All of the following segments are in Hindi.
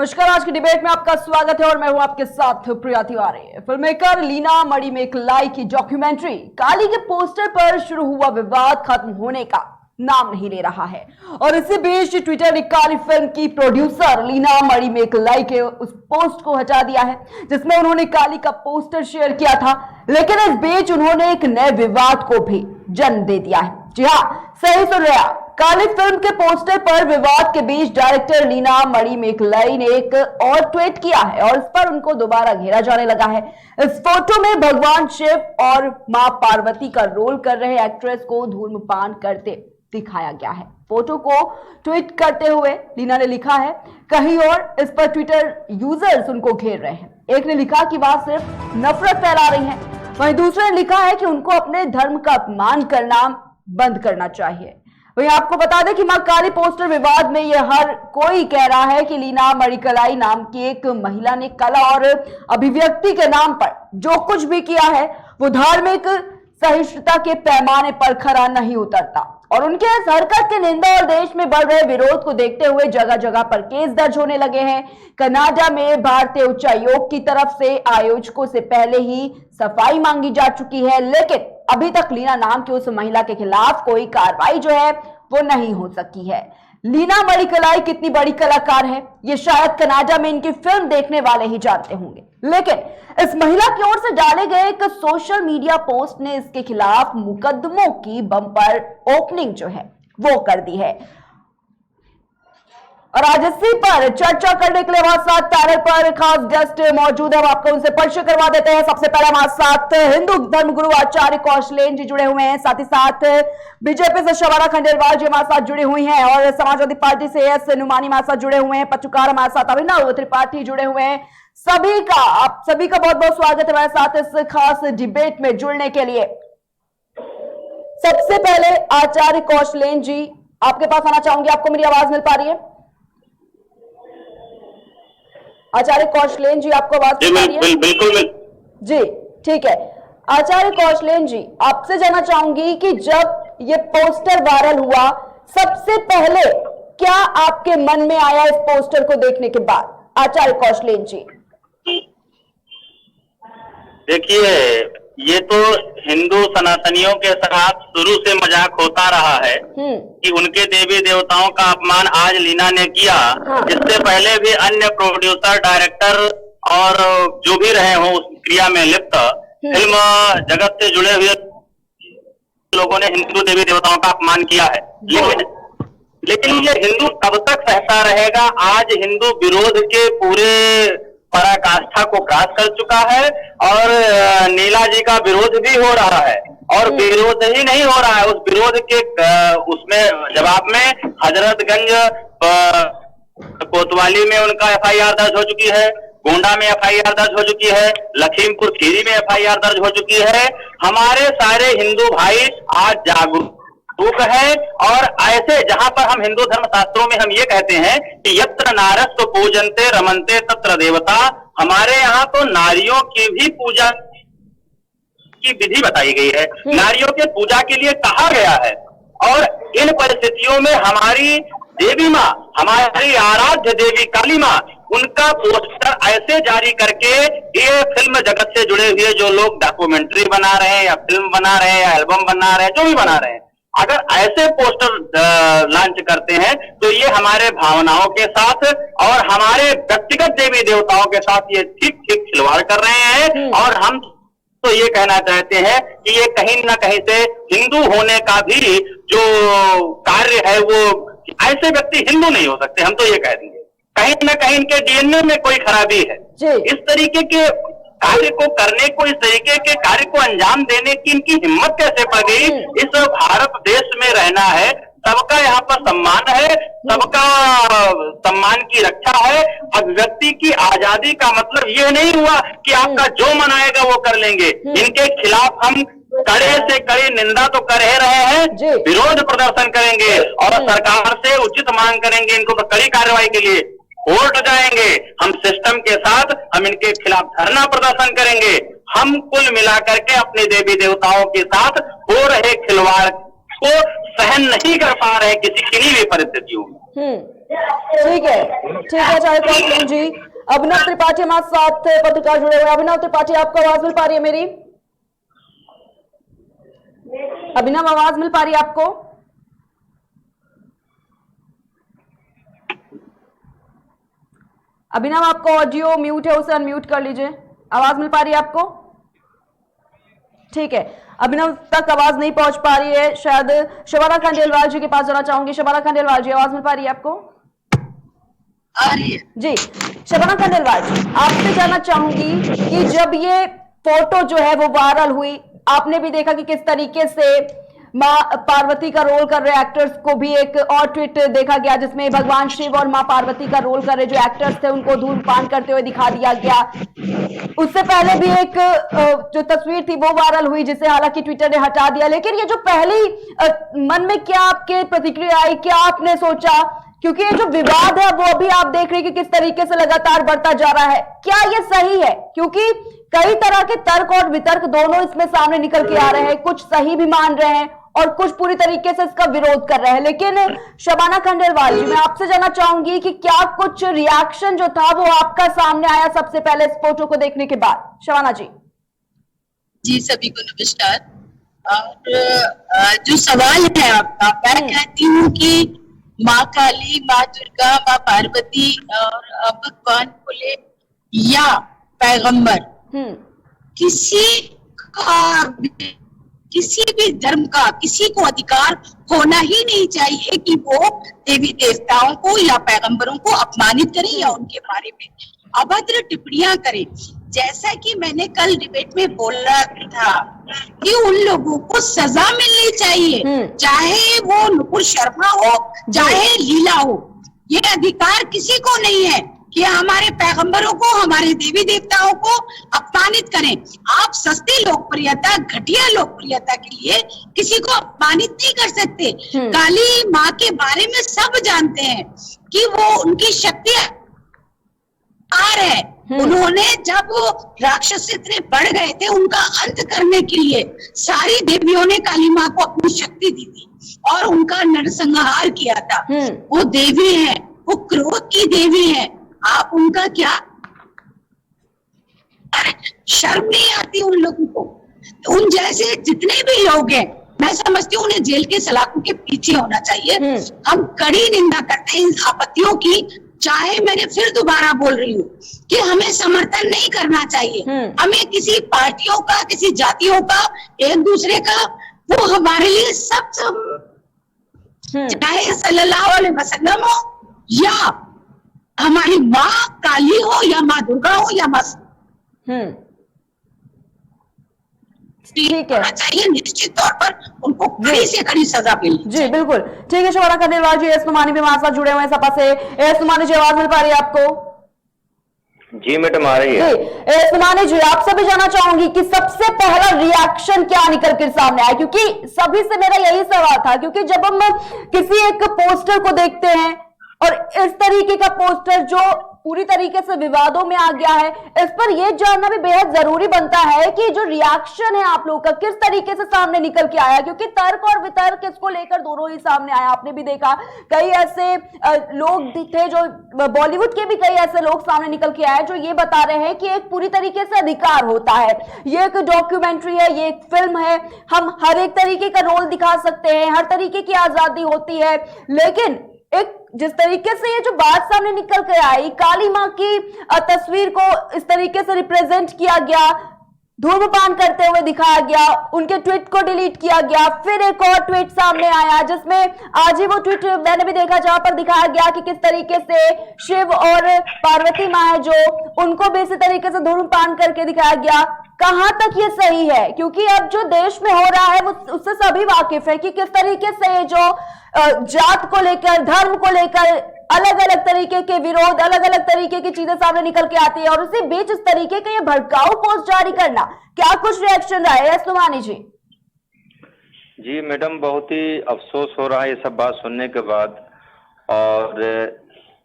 नमस्कार, आज की डिबेट में आपका स्वागत है और मैं हूं आपके साथ प्रिया तिवारी। फिल्ममेकर लीना मणिमेकलाई की डॉक्यूमेंट्री काली के पोस्टर पर शुरू हुआ विवाद खत्म होने का नाम नहीं ले रहा है और इसी बीच ट्विटर ने काली फिल्म की प्रोड्यूसर लीना मणिमेकलाई के उस पोस्ट को हटा दिया है जिसमें उन्होंने काली का पोस्टर शेयर किया था, लेकिन इस बीच उन्होंने एक नए विवाद को भी जन्म दे दिया है। जी हाँ, सही सुन रहे हैं, काली फिल्म के पोस्टर पर विवाद के बीच डायरेक्टर लीना मणिमेकलाई ने एक और ट्वीट किया है और इस पर उनको दोबारा घेरा जाने लगा है। इस फोटो में भगवान शिव और मां पार्वती का रोल कर रहे एक्ट्रेस को धूम्रपान करते दिखाया गया है। फोटो को ट्वीट करते हुए लीना ने लिखा है कहीं और, इस पर ट्विटर यूजर्स उनको घेर रहे हैं। एक ने लिखा कि वह सिर्फ नफरत फैला रही हैं, वहीं दूसरे ने लिखा है कि उनको अपने धर्म का अपमान करना बंद करना चाहिए। वहीं आपको बता दें कि मां काली पोस्टर विवाद में यह हर कोई कह रहा है कि लीना मणिमेकलाई नाम की एक महिला ने कला और अभिव्यक्ति के नाम पर जो कुछ भी किया है वो धार्मिक सहिष्णुता के पैमाने पर खरा नहीं उतरता और उनके इस हरकत की निंदा और देश में बढ़ रहे विरोध को देखते हुए जगह जगह पर केस दर्ज होने लगे हैं। कनाडा में भारतीय उच्चायोग की तरफ से आयोजकों से पहले ही सफाई मांगी जा चुकी है, लेकिन अभी तक लीना नाम की उस महिला के खिलाफ कोई कार्रवाई जो है वो नहीं हो सकी है। लीना मणिमेकलाई कितनी बड़ी कलाकार है ये शायद कनाडा में इनकी फिल्म देखने वाले ही जानते होंगे, लेकिन इस महिला की ओर से डाले गए एक सोशल मीडिया पोस्ट ने इसके खिलाफ मुकदमों की बम्पर ओपनिंग जो है वो कर दी है। और आज इसी पर चर्चा करने के लिए हमारे साथ पैनल पर खास गेस्ट मौजूद है, आपको उनसे परिचय करवा देते हैं। सबसे पहले हमारे साथ हिंदू धर्मगुरु आचार्य कौशलेन जी जुड़े हुए हैं, साथ ही साथ बीजेपी से शबाना खंडेलवाल जी हमारे साथ जुड़ी हुई हैं और समाजवादी पार्टी से एस नुमानी हमारे साथ जुड़े हुए हैं, पत्रकार हमारे साथ अभिनव त्रिपाठी जुड़े हुए हैं। आप सभी का बहुत बहुत स्वागत है हमारे साथ इस खास डिबेट में जुड़ने के लिए। सबसे पहले आचार्य कौशलेन जी आपके पास आना चाहूंगी, आपको मेरी आवाज मिल पा रही है? आचार्य कौशलेन जी आपको आवाज मिल रही है? बिल्कुल जी, ठीक है। आचार्य कौशलेन जी आपसे जानना चाहूंगी कि जब ये पोस्टर वायरल हुआ सबसे पहले क्या आपके मन में आया इस पोस्टर को देखने के बाद? आचार्य कौशलेन जी देखिए, ये तो हिंदू सनातनियों के साथ शुरू से मजाक होता रहा है कि उनके देवी देवताओं का अपमान आज लीना ने किया। इससे पहले भी अन्य प्रोड्यूसर, डायरेक्टर और जो भी रहे हों उस क्रिया में लिप्त फिल्म जगत से जुड़े हुए लोगों ने हिंदू देवी देवताओं का अपमान किया है, लेकिन ये हिंदू कब तक सहता रहेगा? आज हिंदू विरोध के पूरे पराकाष्ठा को क्रॉस कर चुका है और नीला जी का विरोध भी हो रहा है और विरोध ही नहीं हो रहा है, उस विरोध के उसमें जवाब में हजरतगंज कोतवाली में उनका एफआईआर दर्ज हो चुकी है, गोंडा में एफआईआर दर्ज हो चुकी है, लखीमपुर खीरी में एफआईआर दर्ज हो चुकी है। हमारे सारे हिंदू भाई आज जागरूक है और ऐसे जहां पर हम हिंदू धर्म शास्त्रों में हम ये कहते हैं कि यत्र नारस्व पूजन्ते रमन्ते तत्र देवता, हमारे यहाँ तो नारियों की भी पूजा की विधि बताई गई है, नारियों के पूजा के लिए कहा गया है। और इन परिस्थितियों में हमारी देवी माँ, हमारी आराध्य देवी काली माँ, उनका पोस्टर ऐसे जारी करके ये फिल्म जगत से जुड़े हुए जो लोग डॉक्यूमेंट्री बना रहे हैं या फिल्म बना रहे हैं या एल्बम बना रहे हैं, जो भी बना रहे हैं, अगर ऐसे पोस्टर लॉन्च करते हैं तो ये हमारे भावनाओं के साथ और हमारे व्यक्तिगत देवी देवताओं के साथ ये ठीक ठीक खिलवाड़ कर रहे हैं। और हम तो ये कहना चाहते हैं कि ये कहीं ना कहीं से हिंदू होने का भी जो कार्य है वो, ऐसे व्यक्ति हिंदू नहीं हो सकते, हम तो ये कह देंगे कहीं ना कहीं इनके डीएनए में कोई खराबी है। इस तरीके के कार्य को करने को, इस तरीके के कार्य को अंजाम देने की इनकी हिम्मत कैसे पड़ गई? इस भारत देश में रहना है, सबका यहाँ पर सम्मान है, सबका सम्मान की रक्षा है। अभिव्यक्ति की आजादी का मतलब ये नहीं हुआ कि आपका जो मन आएगा वो कर लेंगे। इनके खिलाफ हम कड़े से कड़ी निंदा तो कर रहे हैं, विरोध प्रदर्शन करेंगे और सरकार से उचित मांग करेंगे इनको कड़ी कार्रवाई के लिए। कोर्ट जाएंगे, हम सिस्टम के साथ, हम इनके खिलाफ धरना प्रदर्शन करेंगे। हम कुल मिलाकर के अपने देवी देवताओं के साथ हो रहे खिलवाड़ को सहन नहीं कर पा रहे किसी भी परिस्थितियों में। ठीक है चाहे कौन जी। अभिनव त्रिपाठी हमारे साथ पत्रकार जुड़े हुए हैं। अभिनव त्रिपाठी, आपको आवाज मिल पा रही है मेरी? अभिनव, आवाज मिल पा रही है आपको? अभिनव, आपका ऑडियो म्यूट है, उसे अनम्यूट कर लीजिए। आवाज मिल पा रही है आपको? ठीक है, अभिनव तक आवाज नहीं पहुंच पा रही है। शायद शबाना खंडेलवाल जी के पास जाना चाहूंगी। शबाना खंडेलवाल जी, आवाज मिल पा रही है आपको? आ रही है जी, शबाना खंडेलवाल जी, आपसे जानना चाहूंगी कि जब ये फोटो जो है वो वायरल हुई, आपने भी देखा कि किस तरीके से माँ पार्वती का रोल कर रहे एक्टर्स को भी एक और ट्वीट देखा गया जिसमें भगवान शिव और माँ पार्वती का रोल कर रहे जो एक्टर्स थे उनको धूम्रपान करते हुए दिखा दिया गया। उससे पहले भी एक जो तस्वीर थी वो वायरल हुई जिसे हालांकि ट्विटर ने हटा दिया। लेकिन ये जो पहली मन में क्या आपके प्रतिक्रिया आई, क्या आपने सोचा? क्योंकि ये जो विवाद है वो अभी आप देख रहे हैं कि किस तरीके से लगातार बढ़ता जा रहा है, क्या ये सही है? क्योंकि कई तरह के तर्क और वितर्क दोनों इसमें सामने निकल के आ रहे हैं, कुछ सही भी मान रहे हैं और कुछ पूरी तरीके से इसका विरोध कर रहे हैं। लेकिन शबाना खंडेलवाल जी, मैं आपसे जानना चाहूंगी कि क्या कुछ रिएक्शन जो था वो आपका सामने आया सबसे पहले इस फोटो को देखने के बाद? शबाना जी। जी, सभी को नमस्कार। और जो सवाल है आपका, मैं कहती हूँ कि माँ काली, माँ दुर्गा, माँ पार्वती और भगवान भोले या पैगंबर, किसी भी धर्म का किसी को अधिकार होना ही नहीं चाहिए कि वो देवी देवताओं को या पैगंबरों को अपमानित करे या उनके बारे में अभद्र टिप्पणियां करे। जैसा कि मैंने कल डिबेट में बोला था कि उन लोगों को सजा मिलनी चाहिए, चाहे वो नुपुर शर्मा हो चाहे लीला हो। ये अधिकार किसी को नहीं है कि हमारे पैगंबरों को, हमारे देवी देवताओं को अपमानित करें। आप सस्ती लोकप्रियता, घटिया लोकप्रियता के लिए किसी को अपमानित नहीं कर सकते। काली माँ के बारे में सब जानते हैं कि वो उनकी शक्ति है। उन्होंने जब राक्षस इतने बढ़ गए थे उनका अंत करने के लिए सारी देवियों ने काली माँ को अपनी शक्ति दी थी और उनका नरसंहार किया था। वो देवी है, वो क्रोध की देवी है। आप उनका क्या, शर्म नहीं आती उन लोगों को? उन जैसे जितने भी लोग हैं, मैं समझती हूँ उन्हें जेल के सलाखों के पीछे होना चाहिए। हम कड़ी निंदा करते हैं इन आपत्तियों की। चाहे मैंने फिर दोबारा बोल रही हूँ कि हमें समर्थन नहीं करना चाहिए। हमें किसी पार्टियों का, किसी जातियों का, एक दूसरे का, वो हमारे लिए सब चाहे सल्लल्लाहु अलैहि वसल्लम हो या हमारी माँ काली हो या माँ दुर्गा हो या माँ, ठीक है, चाहिए निश्चित तौर पर उनको कड़ी से कड़ी सजा मिली। जी बिल्कुल, ठीक है। शबाना खंडेलवाल जी, एस नुमानी भी हमारे साथ जुड़े हुए हैं सपा से। एस नुमानी जी, आवाज मिल पा रही है आपको? जी मैडम, आ रही है। एस नुमानी जी, आपसे भी जानना चाहूंगी कि सबसे पहला रिएक्शन क्या निकल कर सामने आया? क्योंकि सभी से मेरा यही सवाल था, क्योंकि जब हम किसी एक पोस्टर को देखते हैं और इस तरीके का पोस्टर जो पूरी तरीके से विवादों में आ गया है, इस पर यह जानना भी बेहद जरूरी बनता है कि जो रिएक्शन है आप लोगों का किस तरीके से सामने निकल के आया। क्योंकि तर्क और वितर्क इसको लेकर दोनों ही सामने आया। आपने भी देखा कई ऐसे लोग थे, जो बॉलीवुड के भी कई ऐसे लोग सामने निकल के आए जो ये बता रहे हैं कि एक पूरी तरीके से अधिकार होता है, ये एक डॉक्यूमेंट्री है, ये एक फिल्म है, हम हर एक तरीके का रोल दिखा सकते हैं, हर तरीके की आजादी होती है। लेकिन एक जिस तरीके से ये जो बात सामने निकल कर आई, काली माँ की तस्वीर को इस तरीके से रिप्रेजेंट किया गया, धूम्रपान करते हुए दिखाया गया, उनके ट्वीट को डिलीट किया गया, फिर एक और ट्वीट सामने आया जिसमें आज ही वो ट्वीट मैंने भी देखा जहां पर दिखाया गया कि किस तरीके से शिव और पार्वती माँ है जो उनको भी इसी तरीके से धूम्रपान करके दिखाया गया। कहां तक ये सही है? क्योंकि अब जो देश में हो रहा है वो उससे सभी वाकिफ है कि किस तरीके से ये जो जात को लेकर, धर्म को लेकर अलग अलग तरीके के विरोध, अलग अलग तरीके की चीजें सामने निकल के आती है और उसी बीच इस तरीके का ये भड़काऊ पोस्ट जारी करना, क्या कुछ रिएक्शन रहा है सुमानी जी? जी मैडम, बहुत ही अफसोस हो रहा है ये सब बात सुनने के बाद। और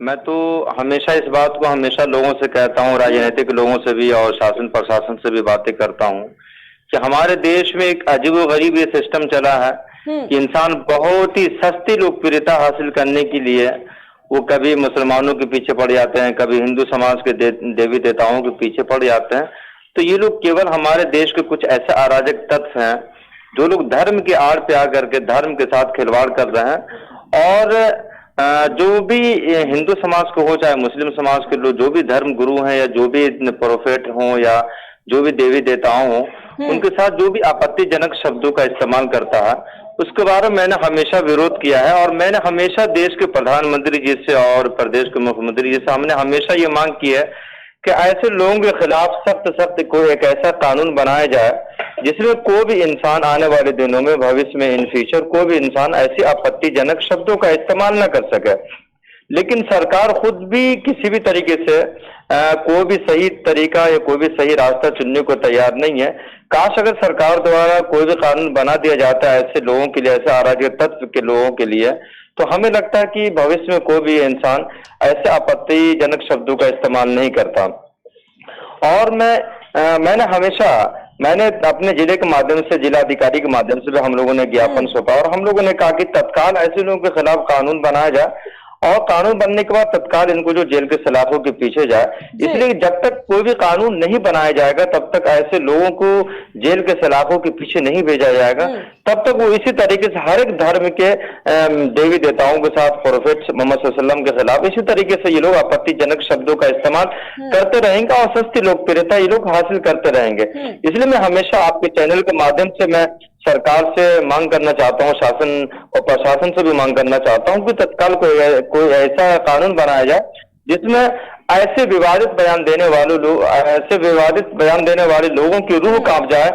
मैं तो हमेशा इस बात को हमेशा लोगों से कहता हूँ, राजनीतिक लोगों से भी और शासन प्रशासन से भी बातें करता हूँ कि हमारे देश में एक अजीबोगरीब ये सिस्टम चला है कि इंसान बहुत ही सस्ती लोकप्रियता हासिल करने के लिए वो कभी मुसलमानों के पीछे पड़ जाते हैं, कभी हिंदू समाज के देवी देवताओं के पीछे पड़ जाते हैं। तो ये लोग केवल हमारे देश के कुछ ऐसे अराजक तत्व हैं जो लोग धर्म की आड़ पे आकर के धर्म के साथ खिलवाड़ कर रहे हैं। और जो भी हिंदू समाज को हो चाहे मुस्लिम समाज के लोग, जो भी धर्म गुरु हैं या जो भी प्रोफेट हों या जो भी देवी देवताओं हों, उनके साथ जो भी आपत्तिजनक शब्दों का इस्तेमाल करता है उसके बारे में मैंने हमेशा विरोध किया है। और मैंने हमेशा देश के प्रधानमंत्री जी से और प्रदेश के मुख्यमंत्री जी से हमने हमेशा ये मांग की है कि ऐसे लोगों के खिलाफ सख्त कोई एक ऐसा कानून बनाया जाए जिसमें कोई भी इंसान आने वाले दिनों में, भविष्य में, इन फ्यूचर कोई भी इंसान ऐसी आपत्तिजनक शब्दों का इस्तेमाल न कर सके। लेकिन सरकार खुद भी किसी भी तरीके से कोई भी सही तरीका या कोई भी सही रास्ता चुनने को तैयार नहीं है। काश अगर सरकार द्वारा कोई भी कानून बना दिया जाता है ऐसे लोगों के लिए, ऐसे अराजक तत्व के लोगों के लिए, तो हमें लगता है कि भविष्य में कोई भी इंसान ऐसे आपत्तिजनक शब्दों का इस्तेमाल नहीं करता। और मैंने अपने जिले के माध्यम से, जिला अधिकारी के माध्यम से भी हम लोगों ने ज्ञापन सौंपा और हम लोगों ने कहा कि तत्काल ऐसे लोगों के खिलाफ कानून बनाया जाए और कानून बनने के बाद तत्काल इनको जो जेल के सलाखों के पीछे जाए। इसलिए जब तक कोई भी कानून नहीं बनाया जाएगा तब तक ऐसे लोगों को जेल के सलाखों के पीछे नहीं भेजा जाएगा। तब तक वो इसी तरीके से हर एक धर्म के देवी देवताओं के साथ, प्रोफेट मोहम्मद सल्लल्लाहु अलैहि वसल्लम के खिलाफ इसी तरीके से ये लोग आपत्तिजनक शब्दों का इस्तेमाल करते रहेंगे और सस्ती लोकप्रियता ये लोग हासिल करते रहेंगे। इसलिए मैं हमेशा आपके चैनल के माध्यम से मैं सरकार से मांग करना चाहता हूँ, शासन और प्रशासन से भी मांग करना चाहता हूँ कि तत्काल कोई ऐसा कानून बनाया जाए जिसमें ऐसे विवादित बयान देने वाले लोगों की रूह कांप जाए,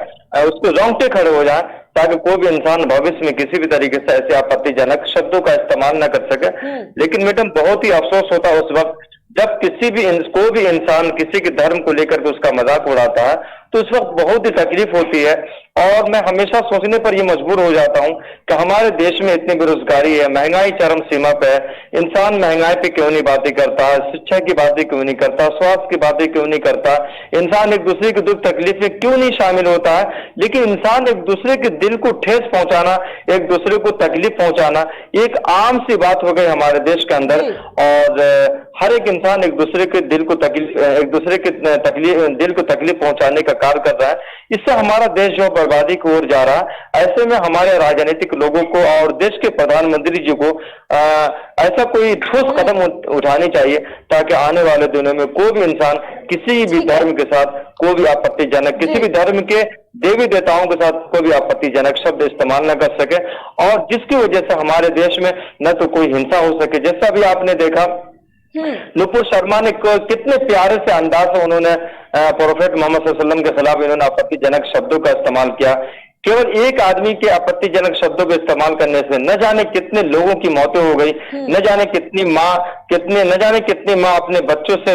उसको रोंगटे खड़े हो जाए, ताकि कोई भी इंसान भविष्य में किसी भी तरीके से ऐसे आपत्तिजनक शब्दों का इस्तेमाल न कर सके। लेकिन मैडम बहुत ही अफसोस होता है उस वक्त जब कोई भी इंसान किसी के धर्म को लेकर के उसका मजाक उड़ाता है, तो उस वक्त बहुत ही तकलीफ होती है। और मैं हमेशा सोचने पर ये मजबूर हो जाता हूँ कि हमारे देश में इतनी बेरोजगारी है, महंगाई चरम सीमा पे है, इंसान महंगाई पे क्यों नहीं बातें करता, शिक्षा की बातें क्यों नहीं करता, स्वास्थ्य की बातें क्यों नहीं करता, इंसान एक दूसरे के दुख तकलीफ में क्यों नहीं शामिल होता है। लेकिन इंसान एक दूसरे के दिल को ठेस पहुंचाना, एक दूसरे को तकलीफ पहुंचाना एक आम सी बात हो गई हमारे देश के अंदर। और हर एक इंसान एक दूसरे के दिल को तकलीफ पहुंचाने का कार्य कर रहा है। इससे हमारा देश जो बर्बादी की ओर जा रहा है। ऐसे में हमारे राजनीतिक लोगों को और देश के प्रधानमंत्री जी को ऐसा कोई ठोस कदम उठानी चाहिए ताकि आने वाले दिनों में कोई भी इंसान किसी भी धर्म के साथ कोई भी आपत्तिजनक, किसी भी धर्म के देवी देवताओं के साथ कोई भी आपत्तिजनक शब्द इस्तेमाल न कर सके और जिसकी वजह से हमारे देश में न तो कोई हिंसा हो सके। जैसा भी आपने देखा नुपुर शर्मा ने कितने प्यारे से अंदाज से उन्होंने प्रोफेट मोहम्मद सल्लल्लाहु अलैहि वसल्लम के खिलाफ इन्होंने आपत्तिजनक शब्दों का इस्तेमाल किया। केवल एक आदमी के आपत्तिजनक शब्दों का इस्तेमाल करने से न जाने कितने लोगों की मौतें हो गई, न जाने कितनी माँ अपने बच्चों से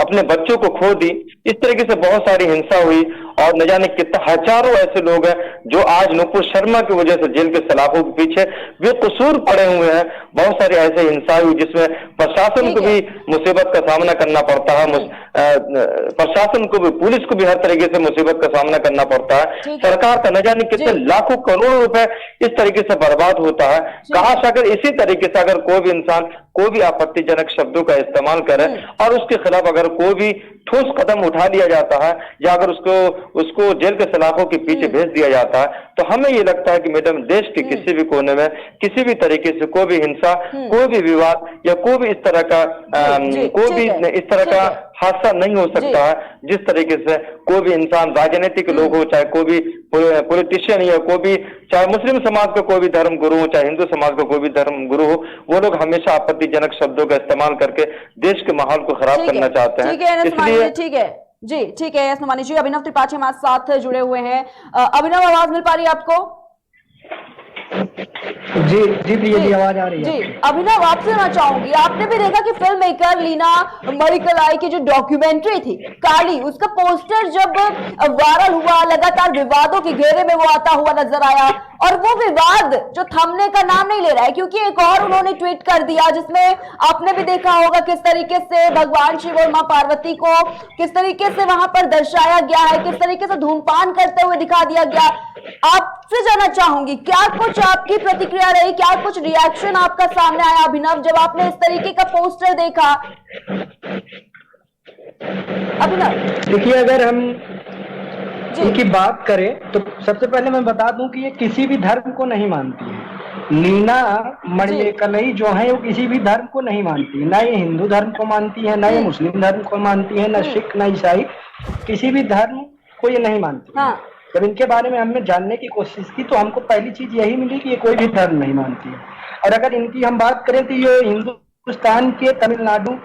अपने बच्चों को खो दी। इस तरीके से बहुत सारी हिंसा हुई और न जाने कितने हजारों ऐसे लोग हैं जो आज नुपुर शर्मा की वजह से जेल के सलाखों के पीछे बेकसूर पड़े हुए हैं। बहुत सारी ऐसे हिंसा हुई जिसमें प्रशासन को भी मुसीबत का सामना करना पड़ता है, प्रशासन को भी, पुलिस को भी हर तरीके से मुसीबत का सामना करना पड़ता है। सरकार का न जाने कितने लाखों करोड़ों रुपए इस तरीके से बर्बाद होता है। काश अगर इसी तरीके से अगर कोई भी इंसान कोई भी आपत्तिजनक शब्दों का इस्तेमाल करे और उसके खिलाफ अगर कोई भी ठोस कदम उठा लिया जाता है या अगर उसको जेल के सलाखों के पीछे भेज दिया जाता है, तो हमें ये लगता है कि मैडम देश के किसी भी कोने में किसी भी तरीके से कोई भी हिंसा, कोई भी विवाद या कोई भी इस तरह का हादसा नहीं हो सकता है जिस तरीके से कोई भी इंसान, राजनीतिक लोग हो, चाहे कोई भी पॉलिटिशियन या कोई भी, चाहे मुस्लिम समाज का कोई भी धर्म गुरु हो, चाहे हिंदू समाज का कोई भी धर्म गुरु हो, वो लोग हमेशा आपत्तिजनक शब्दों का इस्तेमाल करके देश के माहौल को खराब करना चाहते हैं। इसलिए ठीक है जी, ठीक है एस नोमानी जी। अभिनव त्रिपाठी हमारे साथ जुड़े हुए हैं। अभिनव, आवाज मिल पा रही है आपको? जी प्रिया जी, आवाज आ रही है जी। अभिनव, आपसे मैं चाहूंगी, आपने भी देखा कि फिल्म मेकर लीना मणिकलाई की जो डॉक्यूमेंट्री थी काली, उसका पोस्टर जब वायरल हुआ, लगातार विवादों के घेरे में वो आता हुआ नजर आया और वो विवाद जो थमने का नाम नहीं ले रहा है, क्योंकि एक और उन्होंने ट्वीट कर दिया जिसमें आपने भी देखा होगा किस तरीके से भगवान शिव और मां पार्वती को किस तरीके से वहां पर दर्शाया गया है, किस तरीके से धूमपान करते हुए दिखा दिया गया। आपसे जानना चाहूंगी, क्या कुछ आपकी प्रतिक्रिया रही, क्या कुछ रिएक्शन आपका सामने आया अभिनव जब आपने इस तरीके का पोस्टर देखा? अभिनव देखिए, अगर हम इनकी बात करें तो सबसे पहले मैं बता दूं कि ये किसी भी धर्म को नहीं मानती है। लीना मणिमेकलाई जो है वो किसी भी धर्म को नहीं मानती, ना ये हिंदू धर्म को मानती है, ना ये मुस्लिम धर्म को मानती है, ना सिख, ना ईसाई, किसी भी धर्म को ये नहीं मानती। हाँ। जब इनके बारे में हमने जानने की कोशिश की तो हमको पहली चीज यही मिली कि ये कोई भी धर्म नहीं मानती है। और अगर इनकी हम बात करें तो ये हिंदुस्तान के तमिलनाडु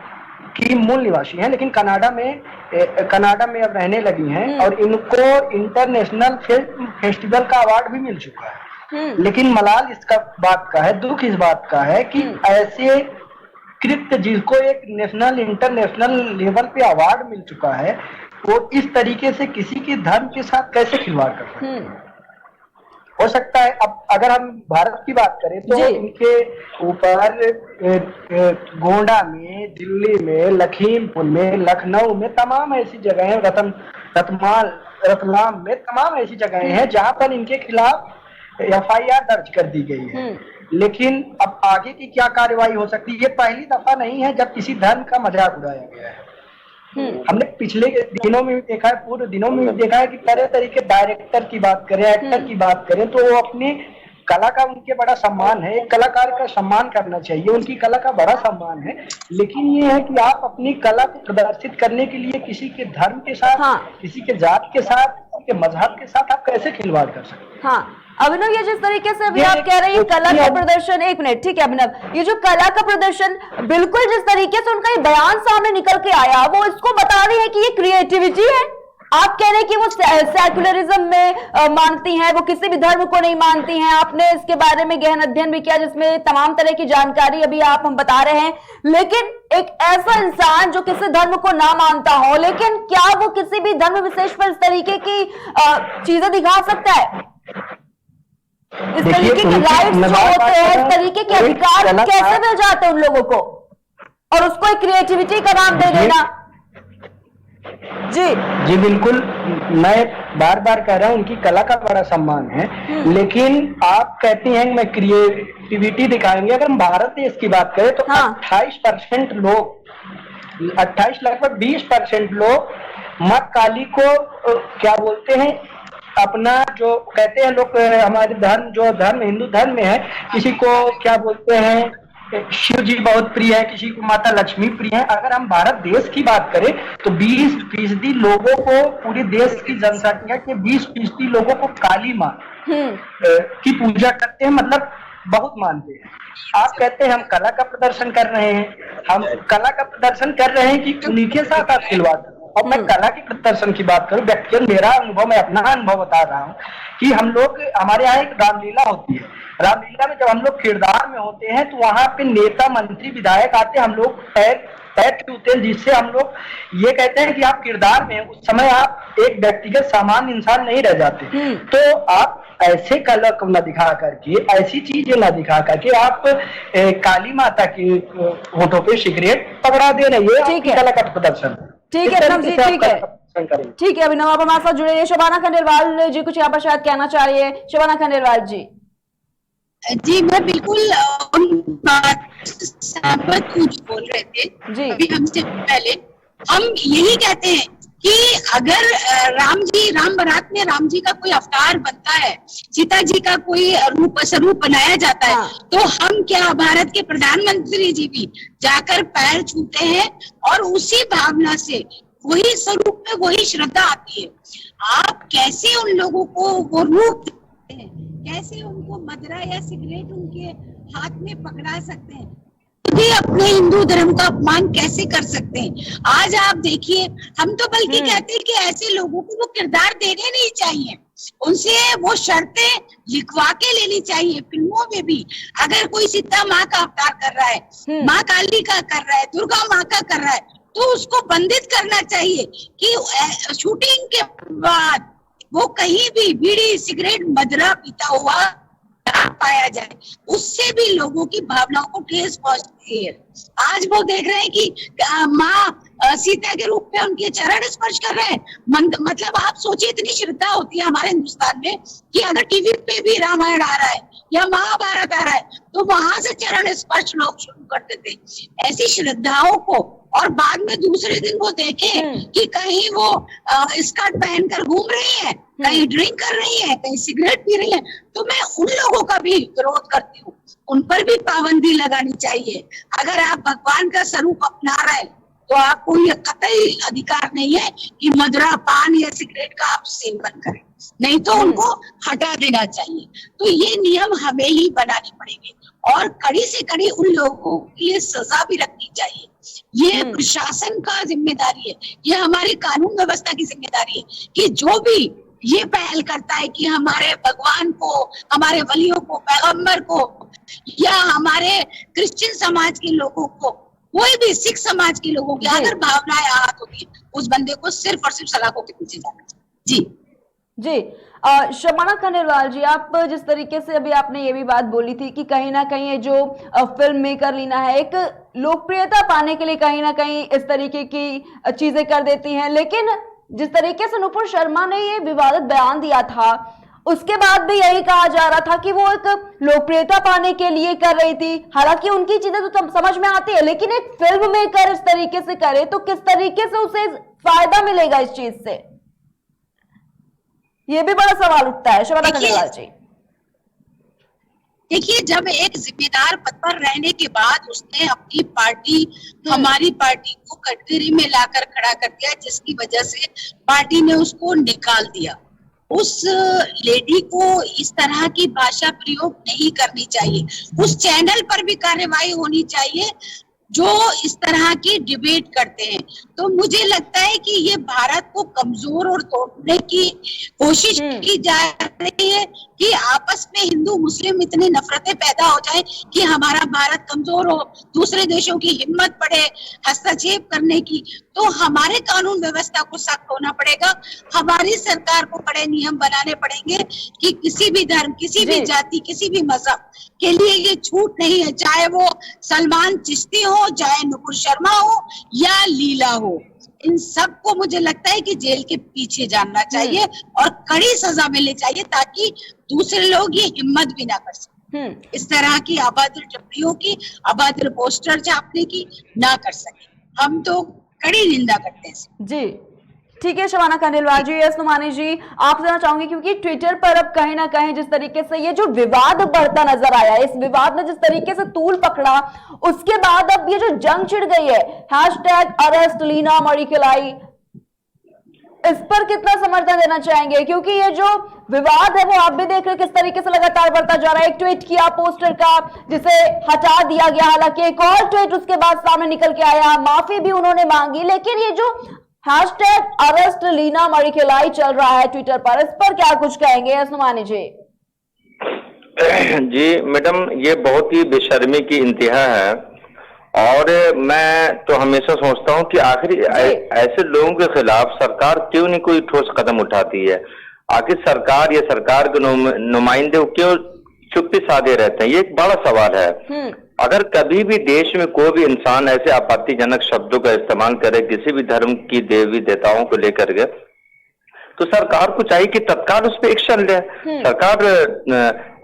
की मूल निवासी हैं, लेकिन कनाडा में अब रहने लगी हैं और इनको इंटरनेशनल फिल्म फेस्टिवल का अवार्ड भी मिल चुका है। लेकिन मलाल इसका बात का है, दुख इस बात का है कि ऐसे कृत्य जिसको एक नेशनल इंटरनेशनल लेवल पे अवार्ड मिल चुका है वो इस तरीके से किसी के धर्म के साथ कैसे खिलवाड़ कर सकते हैं। हो सकता है अब अगर हम भारत की बात करें तो इनके ऊपर गोंडा में, दिल्ली में, लखीमपुर में, लखनऊ में तमाम ऐसी जगहें, रतलाम में तमाम ऐसी जगहें हैं जहां पर इनके खिलाफ FIR दर्ज कर दी गई है। लेकिन अब आगे की क्या कार्रवाई हो सकती है? ये पहली दफा नहीं है जब किसी धर्म का मजाक उड़ाया गया है। हमने पिछले दिनों में देखा है, पूरे दिनों में देखा है कि तरह तरह के डायरेक्टर की बात करें, एक्टर की बात करें तो वो अपनी कला का उनके बड़ा सम्मान है, एक कलाकार का सम्मान करना चाहिए, उनकी कला का बड़ा सम्मान है। लेकिन ये है कि आप अपनी कला को प्रदर्शित करने के लिए किसी के धर्म के साथ, किसी के जात के साथ, किसी के मजहब के साथ आप कैसे खिलवाड़ कर सकते हैं? अभिनव, ये जिस तरीके से अभी आप कह रहे हैं कला का प्रदर्शन, एक मिनट, ठीक है अभिनव, ये जो कला का प्रदर्शन बिल्कुल जिस तरीके से उनका ये बयान सामने निकल के आया वो इसको बता रही है कि ये क्रिएटिविटी है। आप कह रहे हैं कि वो सेक्युलरिज्म में मानती हैं, वो किसी भी धर्म को नहीं मानती हैं। आपने इसके बारे में गहन अध्ययन भी किया जिसमें तमाम तरह की जानकारी अभी आप हम बता रहे हैं। लेकिन एक ऐसा इंसान जो किसी धर्म को ना मानता हो, लेकिन क्या वो किसी भी धर्म विशेष पर इस तरीके की चीजें दिखा सकता है? इस तरीके के राइट्स जो होते हैं, इस तरीके के अधिकार कैसे मिल जाते हैं उन लोगों को, और उसको एक क्रिएटिविटी का नाम दे देना? जी बिल्कुल, मैं बार बार कह रहा हूं उनकी कला का बड़ा सम्मान है। लेकिन आप कहती हैं कि मैं क्रिएटिविटी दिखाएंगे। अगर हम भारत देश की बात करें तो 28% लोग, 28 लगभग 20% लोग माँ काली को क्या बोलते हैं, अपना जो कहते हैं लोग, हमारे धर्म जो धर्म हिंदू धर्म में है, किसी को क्या बोलते हैं शिव जी बहुत प्रिय है, किसी को माता लक्ष्मी प्रिय है। अगर हम भारत देश की बात करें तो 20% लोगों को, पूरे देश की जनसंख्या के 20% लोगों को काली माँ की पूजा करते हैं, मतलब बहुत मानते हैं। आप कहते हैं हम कला का प्रदर्शन कर रहे हैं, हम कला का प्रदर्शन कर रहे हैं कि उन्हीं के साथ आप खिलवाड़। और मैं कला के प्रदर्शन की बात करूं, व्यक्तिगत मेरा अनुभव, मैं अपना अनुभव बता रहा हूं कि हम लोग, हमारे यहाँ एक रामलीला होती है। रामलीला में जब हम लोग किरदार में होते हैं तो वहां पे नेता, मंत्री, विधायक आते हैं, हम लोग पैर छूते हैं, जिससे हम लोग ये कहते हैं कि आप किरदार में, उस समय आप एक व्यक्तिगत सामान्य इंसान नहीं रह जाते। तो आप ऐसे कला को न दिखा करके, ऐसी चीजें न दिखा करके आप काली माता की होठों पे सिगरेट पकड़ा दे रही है, आपकी कला का प्रदर्शन। ठीक है अभिनव जी, ठीक है, ठीक है अभिनव, आप हमारे साथ जुड़े हैं। शबाना खंडेलवाल जी कुछ यहाँ पर शायद कहना चाह रही है। शबाना खंडेलवाल जी। जी मैं बिल्कुल उन बात सहमत कुछ बोल रहे थे जी। अभी हमसे पहले हम यही कहते हैं कि अगर राम बारात में राम जी का कोई अवतार बनता है, सीता जी का कोई स्वरूप बनाया जाता है, तो हम क्या, भारत के प्रधानमंत्री जी भी जाकर पैर छूते हैं और उसी भावना से, वही स्वरूप में वही श्रद्धा आती है। आप कैसे उन लोगों को वो रूप देते हैं, कैसे उनको मदरा या सिगरेट उनके हाथ में पकड़ा सकते हैं, भी अपने हिंदू धर्म का अपमान कैसे कर सकते हैं? आज आप देखिए, हम तो बल्कि कहते हैं कि ऐसे लोगों को वो किरदार देने नहीं चाहिए, उनसे वो शर्तें लिखवा के लेनी चाहिए। फिल्मों में भी अगर कोई सीता माँ का अवतार कर रहा है, माँ काली का कर रहा है, दुर्गा माँ का कर रहा है, तो उसको बंदित करना चाहिए कि शूटिंग के बाद वो कहीं भी बीड़ी, सिगरेट, मदरा पीता हुआ पाया जाए, उससे भी लोगों की भावनाओं को ठेस पहुंचती है। आज वो देख रहे हैं कि माँ सीता के रूप में उनके चरण स्पर्श कर रहे हैं। मतलब आप सोचिए, इतनी श्रद्धा होती है हमारे हिंदुस्तान में कि अगर टीवी पे भी रामायण आ रहा है या महाभारत आ रहा है तो वहां से चरण स्पर्श लोग शुरू कर देते हैं। ऐसी श्रद्धाओं को, और बाद में दूसरे दिन वो देखें कि कहीं वो स्कर्ट पहनकर घूम रही है, कहीं ड्रिंक कर रही है, कहीं सिगरेट पी रही है, तो मैं उन लोगों का भी विरोध करती हूँ। उन पर भी पाबंदी लगानी चाहिए। अगर आप भगवान का स्वरूप अपना रहे हैं तो आपको ये कतई अधिकार नहीं है कि मदिरा, पान या सिगरेट का आप सेवन करें, नहीं तो उनको हटा देना चाहिए। तो ये नियम हमें ही बनाने पड़ेंगे और कड़ी से कड़ी उन लोगों के लिए सजा भी रखनी चाहिए। ये प्रशासन का जिम्मेदारी है, ये हमारी कानून व्यवस्था की जिम्मेदारी है कि जो भी ये पहल करता है कि हमारे भगवान को, हमारे वलियों को, पैगंबर को या हमारे क्रिश्चियन समाज के लोगों को, कोई भी सिख समाज के लोगों की अगर भावनाएं आहत होती है, उस बंदे को सिर्फ और सिर्फ सलाखों के पीछे जाना चाहिए। जी शबाना खंडेलवाल जी, आप जिस तरीके से अभी आपने ये भी बात बोली थी कि कहीं ना कहीं ये जो फिल्म मेकर लीना है एक लोकप्रियता पाने के लिए कहीं ना कहीं इस तरीके की चीजें कर देती हैं, लेकिन जिस तरीके से नुपुर शर्मा ने ये विवादित बयान दिया था उसके बाद भी यही कहा जा रहा था कि वो एक लोकप्रियता पाने के लिए कर रही थी। हालांकि उनकी चीजें तो समझ में आती है, लेकिन एक फिल्म मेकर इस तरीके से करे तो किस तरीके से उसे फायदा मिलेगा इस चीज से, ये भी बड़ा सवाल उठता है। शबाना खंडेलवाल जी, देखिए, जब एक जिम्मेदार पद पर रहने के बाद उसने अपनी पार्टी, हमारी पार्टी को कटघरे में लाकर खड़ा कर दिया, जिसकी वजह से पार्टी ने उसको निकाल दिया। उस लेडी को इस तरह की भाषा प्रयोग नहीं करनी चाहिए। उस चैनल पर भी कार्रवाई होनी चाहिए जो इस तरह की डिबेट करते हैं। तो मुझे लगता है कि ये भारत को कमजोर और तोड़ने की कोशिश की जा रही है कि आपस में हिंदू मुस्लिम इतनी नफरतें पैदा हो जाए कि हमारा भारत कमजोर हो, दूसरे देशों की हिम्मत बढ़े हस्तक्षेप करने की। तो हमारे कानून व्यवस्था को सख्त होना पड़ेगा, हमारी सरकार को बड़े नियम बनाने पड़ेंगे कि किसी भी धर्म, किसी भी जाति, किसी भी मजहब के लिए ये छूट नहीं है, चाहे वो सलमान चिश्ती हो, चाहे नुपुर शर्मा हो या लीला हो। इन सबको मुझे लगता है कि जेल के पीछे जाना चाहिए और कड़ी सजा मिलनी चाहिए ताकि दूसरे लोग ये हिम्मत भी ना कर सके, इस तरह की अभद्र टिप्पणियों की, अभद्र पोस्टर छापने की ना कर सके। हम तो कड़ी निंदा करते हैं। जी ठीक है शबाना खंडेलवाल जी। यस नुमानी जी, आपसे जानना चाहूंगी क्योंकि ट्विटर पर अब कहीं ना कहीं जिस तरीके से ये जो विवाद बढ़ता नजर आया, इस विवाद ने जिस तरीके से तूल पकड़ा, उसके बाद अब ये जो जंग छिड़ गई है, हैशटैग अरेस्ट लीना मणिकलाई, इस पर कितना समर्थन देना चाहेंगे? क्योंकि ये जो विवाद है वो आप भी देख रहे किस तरीके से लगातार बढ़ता जा रहा है। एक ट्वीट किया पोस्टर का जिसे हटा दिया गया, हालांकि एक और ट्वीट उसके बाद सामने निकल के आया, माफी भी उन्होंने मांगी, लेकिन ये जो हैशटैग अरेस्ट लीना मणिकलाई चल रहा है ट्विटर पर, इस पर क्या कुछ कहेंगे असनुमानी जी? जी मैडम, ये बहुत ही बेशर्मी की इंतहा है और मैं तो हमेशा सोचता हूँ कि आखिर ऐसे लोगों के खिलाफ सरकार क्यों नहीं कोई ठोस कदम उठाती है। आखिर सरकार या सरकार के नुमाइंदे क्यों चुप्पी साधे रहते हैं, ये एक बड़ा सवाल है। अगर कभी भी देश में कोई भी इंसान ऐसे आपत्तिजनक शब्दों का इस्तेमाल करे किसी भी धर्म की देवी देवताओं को लेकर के, तो सरकार को चाहिए कि तत्काल उस पर एक्शन ले। सरकार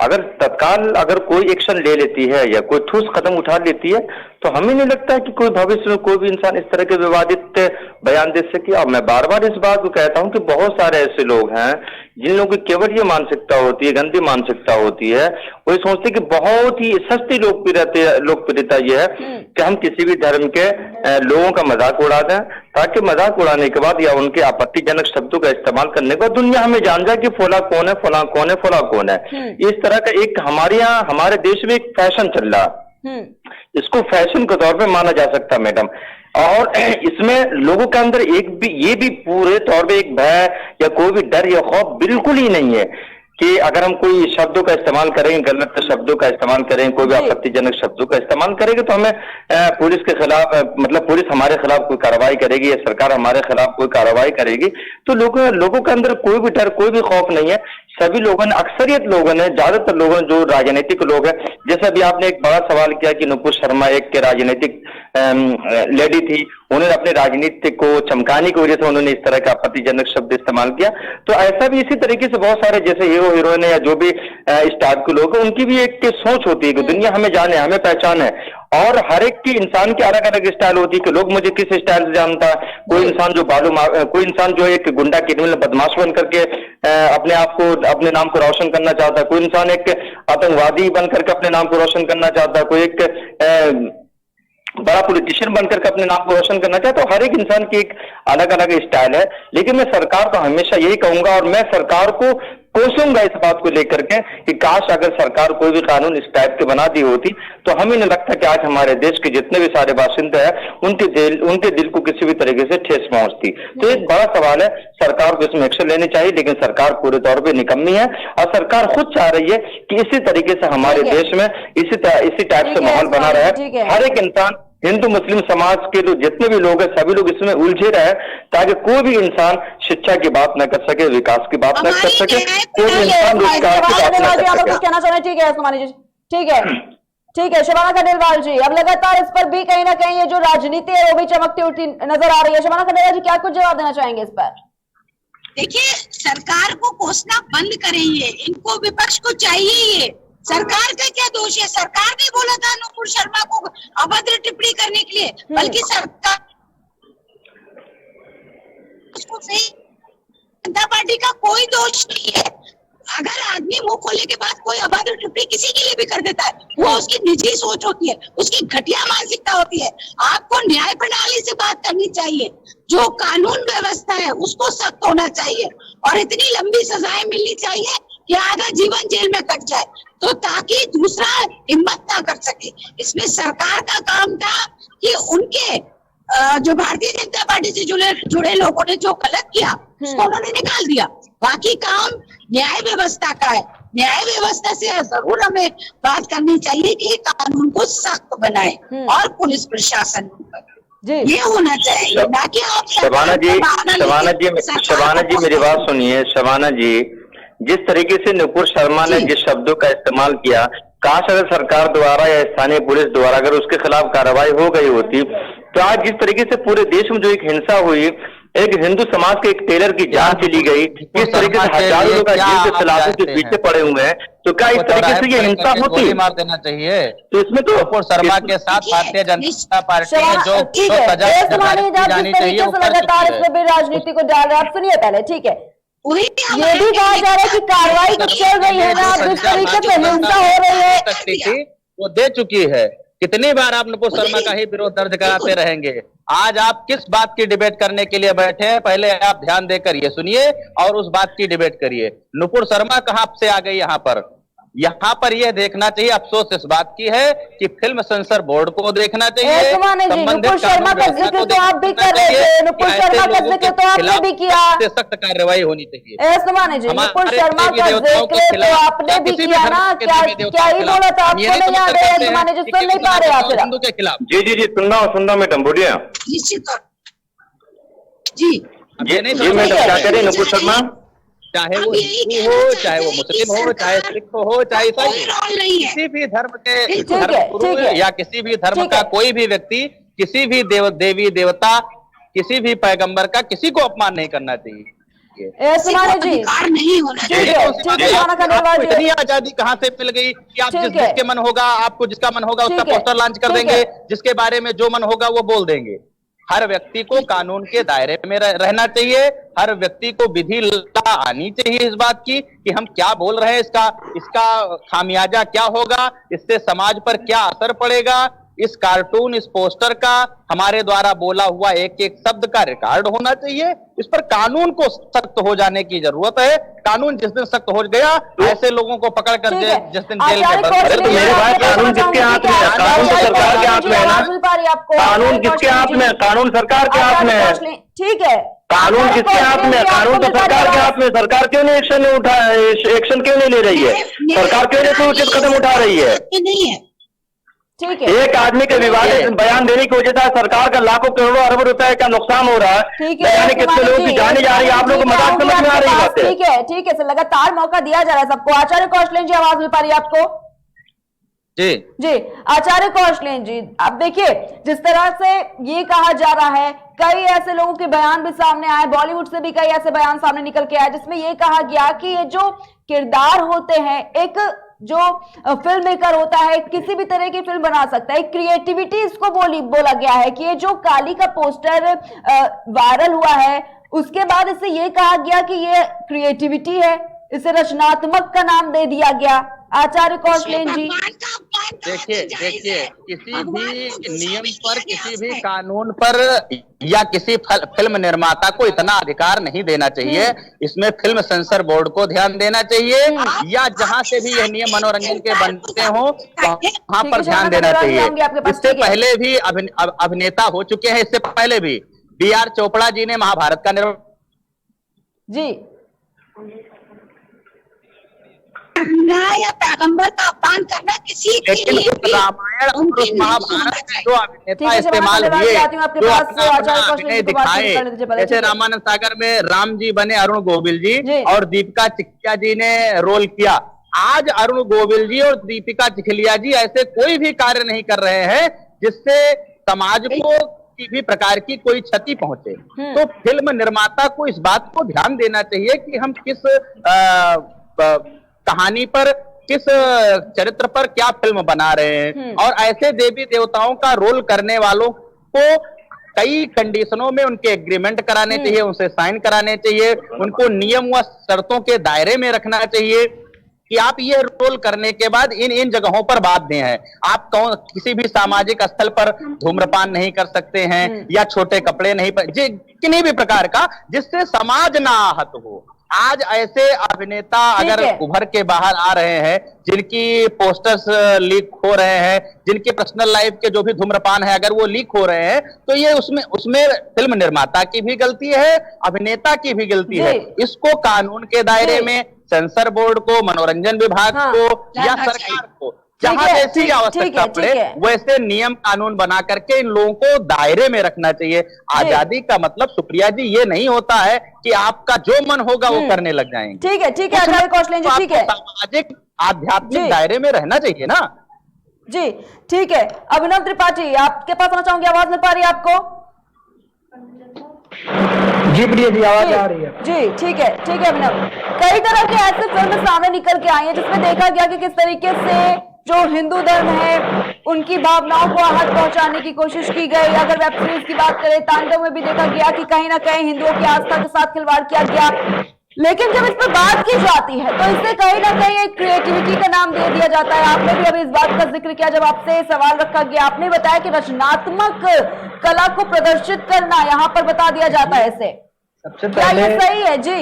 अगर कोई एक्शन ले लेती है या कोई ठोस कदम उठा लेती है तो हमें नहीं लगता है कि कोई भविष्य में कोई भी इंसान इस तरह के विवादित बयान दे सके। और मैं बार बार इस बात को कहता हूं कि बहुत सारे ऐसे लोग हैं जिन लोगों की केवल ये मानसिकता होती है, गंदी मानसिकता होती है, वो सोचते कि बहुत ही सस्ती लोकप्रियता ये है कि हम किसी भी धर्म के लोगों का मजाक उड़ा दें, ताकि मजाक उड़ाने के बाद या उनके आपत्तिजनक शब्दों का इस्तेमाल करने के बाद दुनिया हमें जान जाए कि फला कौन है, फला कौन है, फला कौन है। इस तरह का एक हमारे यहाँ हमारे देश में एक फैशन चल रहा, इसको फैशन के तौर पे माना जा सकता है मैडम। और इसमें लोगों के अंदर ये भी पूरे तौर पे एक भय या कोई भी डर या खौफ बिल्कुल ही नहीं है, कि अगर हम कोई शब्दों का इस्तेमाल करेंगे, गलत शब्दों का इस्तेमाल करेंगे, कोई भी आपत्तिजनक शब्दों का इस्तेमाल करेंगे, तो हमें पुलिस के खिलाफ मतलब पुलिस हमारे खिलाफ कोई कार्रवाई करेगी या सरकार हमारे खिलाफ कोई कार्रवाई करेगी। तो लोगों के अंदर कोई भी डर, कोई भी खौफ नहीं है। सभी लोगों ने, अक्सरियत लोगों ने, ज्यादातर लोगों जो राजनीतिक लोग हैं, जैसे अभी आपने एक बड़ा सवाल किया कि नुपुर शर्मा एक राजनीतिक लेडी थी, उन्होंने अपने राजनीति को चमकाने की वजह से उन्होंने इस तरह का आपत्तिजनक शब्द इस्तेमाल किया। तो ऐसा भी इसी तरीके से बहुत सारे जैसे हीरो हीरोइन या जो भी इस टाइप के लोग हैं, उनकी भी एक सोच होती है कि दुनिया हमें जाने, हमें पहचाने, और हर एक की इंसान की अलग अलग स्टाइल होती है कि लोग मुझे किस स्टाइल से जानता है। कोई इंसान जो कोई इंसान जो एक गुंडा क्रिमिनल बदमाश बन करके अपने आप को, अपने नाम को रोशन करना चाहता है, कोई इंसान एक आतंकवादी बन करके अपने नाम को रोशन करना चाहता है, कोई एक बड़ा पॉलिटिशियन बनकर के अपने नाम को रोशन करना चाहता है। तो हर एक इंसान की एक अलग अलग स्टाइल है। लेकिन मैं सरकार को हमेशा यही कहूंगा, और मैं सरकार को कोसूंगा इस बात को लेकर के कि काश अगर सरकार कोई भी कानून इस टाइप के बना दी होती, तो हमें नहीं लगता कि आज हमारे देश के जितने भी सारे बाशिंदे हैं उनके दिल को किसी भी तरीके से ठेस पहुंचती। तो एक बड़ा सवाल है, सरकार को इसमें एक्शन लेनी चाहिए, लेकिन सरकार पूरे तौर पे निकम्मी है, और सरकार खुद चाह रही है कि इसी तरीके से हमारे देश में इसी टाइप से माहौल बना रहे। हर एक इंसान, हिंदू मुस्लिम समाज के लोग जितने भी लोग हैं, सभी लोग इसमें उलझे रहे, ताकि कोई भी इंसान शिक्षा की बात न कर सके, विकास की बात न कर सके, कोई भी इंसान रोजगार की बात न कर सके। कहना चाह रहे हैं, ठीक है सुमानी जी, ठीक है, ठीक है। शबाना खंडेलवाल जी, अब लगातार इस पर भी कहीं ना कहीं ये जो राजनीति है वो भी चमकती उठती नजर आ रही है। शबाना खंडेलवाल जी, क्या कुछ जवाब देना चाहेंगे इस पर? देखिए, सरकार को कोसना बंद करेंगे, इनको विपक्ष को चाहिए। ये सरकार का क्या दोष है? सरकार ने बोला था नुपुर शर्मा को अभद्र टिप्पणी करने के लिए, बल्कि सरकार उसको सही, जनता पार्टी का कोई दोष नहीं है। अगर आदमी मुंह खोलने के बाद कोई अभद्र टिप्पणी किसी के लिए भी कर देता है, वो उसकी निजी सोच होती है, उसकी घटिया मानसिकता होती है। आपको न्याय प्रणाली से बात करनी चाहिए, जो कानून व्यवस्था है उसको सख्त होना चाहिए, और इतनी लंबी सजाएं मिलनी चाहिए कि आधा जीवन जेल में कट जाए, तो ताकि दूसरा हिम्मत ना कर सके। इसमें सरकार का काम था कि उनके जो भारतीय जनता पार्टी से जुड़े लोगों ने जो गलत किया उसको उन्होंने निकाल दिया। बाकी काम न्याय व्यवस्था का है। न्याय व्यवस्था से जरूर हमें बात करनी चाहिए कि कानून को सख्त बनाए, और पुलिस प्रशासन ये होना चाहिए, ना कि आप शबाना जी मेरी बात सुनिए। शबाना जी, जिस तरीके से नुपुर शर्मा ने जिस शब्दों का इस्तेमाल किया, काश अगर सरकार द्वारा या स्थानीय पुलिस द्वारा अगर उसके खिलाफ कार्रवाई हो गई होती, तो आज जिस तरीके से पूरे देश में जो एक हिंसा हुई, एक हिंदू समाज के एक टेलर की जान चली गई, किस तरीके से हजारों लोग जेल के सलाखों के पीछे पड़े हुए हैं, तो क्या इस तरीके से ये हिंसा होती? मार देना चाहिए। तो इसमें तो नुपुर शर्मा के साथ भारतीय जनता पार्टी ने जो सजा जानी चाहिए, लगातार इसमें भी राजनीति को डाल रहे हैं। आप सुनिए पहले, ठीक है, ये भी कहा जा रहा है कि कार्रवाई तो चल रही है ना, जिस तरीके से हिंसा हो रही है वो दे चुकी है। कितनी बार आप नुपुर शर्मा का ही विरोध दर्ज कराते रहेंगे? आज आप किस बात की डिबेट करने के लिए बैठे हैं, पहले आप ध्यान देकर ये सुनिए और उस बात की डिबेट करिए। नुपुर शर्मा कहां से आ गई यहाँ पर यह देखना चाहिए। अफसोस इस बात की है कि फिल्म सेंसर बोर्ड को देखना चाहिए। नुपुर शर्मा का जिक्र तो आप भी कर रहे थे, नुपुर शर्मा का जिक्र तो आपने भी किया, सख्त कार्रवाई होनी चाहिए। नुपुर शर्मा का जिक्र तो आपने भी किया ना, क्या ही बोला था, आपको नहीं याद है? जी सुन नहीं पा रहे आप हिंदू के खिलाफ? जी सुन रहा हूँ मैडम, बोलिए। जी मैडम, क्या करें नुपुर शर्मा? चाहे वो हिंदू हो, चाहे वो मुस्लिम हो, चाहे सिख हो, चाहे ईसाई, किसी भी धर्म के धर्मगुरु या किसी भी धर्म का कोई भी व्यक्ति किसी भी देवी देवता, किसी भी पैगंबर का किसी को अपमान नहीं करना चाहिए। नहीं होना चाहिए। इतनी आजादी कहाँ से मिल गई कि आप जिसके मन होगा, आपको जिसका मन होगा उसका पोस्टर लॉन्च कर देंगे, जिसके बारे में जो मन होगा वो बोल देंगे। हर व्यक्ति को कानून के दायरे में रहना चाहिए, हर व्यक्ति को विधि आनी चाहिए इस बात की कि हम क्या बोल रहे हैं, इसका खामियाजा क्या होगा, इससे समाज पर क्या असर पड़ेगा। इस कार्टून, इस पोस्टर का हमारे द्वारा बोला हुआ एक एक शब्द का रिकॉर्ड होना चाहिए। इस पर कानून को सख्त हो जाने की जरूरत है। कानून जिस दिन सख्त हो गया, ऐसे लोगों को पकड़ कर जिस दिन जेल में बंद। तो मेरे भाई, कानून किसके हाथ में है? कानून तो सरकार के हाथ में है ना। कानून किसके हाथ में? कानून सरकार के हाथ में है। ठीक है, कानून किसके हाथ में है? कानून तो सरकार के हाथ में। सरकार क्यों नहीं एक्शन क्यों नहीं ले रही है? सरकार क्यों नहीं कोई उचित कदम उठा रही है? नहीं है। ठीक है, एक आदमी के विवादित बयान देने की वजह से सरकार का लाखों करोड़ों अरबों रुपए का नुकसान हो रहा है। ठीक है, यानी कितने लोगों की जाने जा रही है, आप लोगों को मजाक समझ में आ रही बात है? ठीक है, ठीक है सर, लगातार मौका दिया जा रहा है सबको। आचार्य कौशलेन जी, आवाज मिल पा रही है आपको? जी जी, आचार्य कौशलेन जी, अब देखिए जिस तरह से ये कहा जा रहा है, कई ऐसे लोगों के बयान भी सामने आए, बॉलीवुड से भी कई ऐसे बयान सामने निकल के आए जिसमें ये कहा गया कि ये जो किरदार होते हैं, एक जो फिल्म मेकर होता है किसी भी तरह की फिल्म बना सकता है, क्रिएटिविटी इसको बोला गया है कि ये जो काली का पोस्टर वायरल हुआ है उसके बाद इसे ये कहा गया कि ये क्रिएटिविटी है, इसे रचनात्मक का नाम दे दिया गया। आचार्य कौशलेन जी, देखिए किसी भी नियम पर, किसी भी कानून पर या किसी फिल्म निर्माता को इतना अधिकार नहीं देना चाहिए। इसमें फिल्म सेंसर बोर्ड को ध्यान देना चाहिए, या जहां से भी यह नियम मनोरंजन के बनते हो वहां पर ध्यान देना चाहिए। इससे पहले भी अभिनेता हो चुके हैं, इससे पहले भी B.R. चोपड़ा जी ने महाभारत का निर्माण जी या पैगंबर का अपमान करना किसी के लिए भी रामायण और महाभारत जो अभिनेता इस्तेमाल हुए, जो अपने दिखाए, जैसे रामानंद सागर में राम जी बने अरुण गोविल जी और दीपिका चिखलिया जी ने रोल किया। आज अरुण गोविल जी और दीपिका चिखलिया जी ऐसे कोई भी कार्य नहीं कर रहे हैं जिससे समाज को किसी भी प्रकार की कोई क्षति पहुंचे। तो फिल्म निर्माता को इस बात को ध्यान देना चाहिए कि हम किस कहानी पर, किस चरित्र पर क्या फिल्म बना रहे हैं। और ऐसे देवी देवताओं का रोल करने वालों को कई कंडीशनों में उनके एग्रीमेंट कराने चाहिए, उनसे साइन कराने चाहिए, उनको नियम व शर्तों के दायरे में रखना चाहिए कि आप ये रोल करने के बाद इन जगहों पर बाध्य हैं। आप किसी भी सामाजिक स्थल पर धूम्रपान नहीं कर सकते हैं, या छोटे कपड़े नहीं किन्हीं भी प्रकार का जिससे समाज ना आहत हो। आज ऐसे अभिनेता अगर उभर के बाहर आ रहे हैं, जिनकी पोस्टर्स लीक हो रहे हैं, जिनके पर्सनल लाइफ के जो भी धूम्रपान है अगर वो लीक हो रहे हैं, तो ये उसमें फिल्म निर्माता की भी गलती है, अभिनेता की भी गलती है। इसको कानून के दायरे में सेंसर बोर्ड को, मनोरंजन विभाग को या सरकार को जहां जैसी आवश्यकता पड़े वैसे नियम कानून बना करके इन लोगों को दायरे में रखना चाहिए। आजादी का मतलब सुप्रिया जी ये नहीं होता है कि आपका जो मन होगा वो करने लग जाएंगे। ठीक है, ठीक है आचार्य कौशलेन जी, ठीक है, सामाजिक आध्यात्मिक दायरे में रहना चाहिए ना जी। ठीक है, अभिनव त्रिपाठी आपके पास आना चाहूंगी, आवाज मिल पा रही है आपको? जी प्रिया जी, आवाज आ रही है जी। ठीक है, ठीक है अभिनव, कई तरह के ऐसे फिल्म सामने निकल के आई है जिसमें देखा गया कि किस तरीके से जो हिंदू धर्म है उनकी भावनाओं को आहत पहुंचाने की कोशिश की गई। अगर वेब सीरीज की बात करें, तांडव में भी देखा गया कि कहीं ना कहीं हिंदुओं की आस्था के साथ खिलवाड़ किया गया। लेकिन जब इस पर बात की जाती है तो इससे कहीं ना कहीं एक क्रिएटिविटी का नाम दे दिया जाता है। आपने भी अभी इस बात का जिक्र किया, जब आपसे सवाल रखा गया आपने बताया कि रचनात्मक कला को प्रदर्शित करना यहाँ पर बता दिया जाता है। इसे सबसे पहले क्या सही है जी?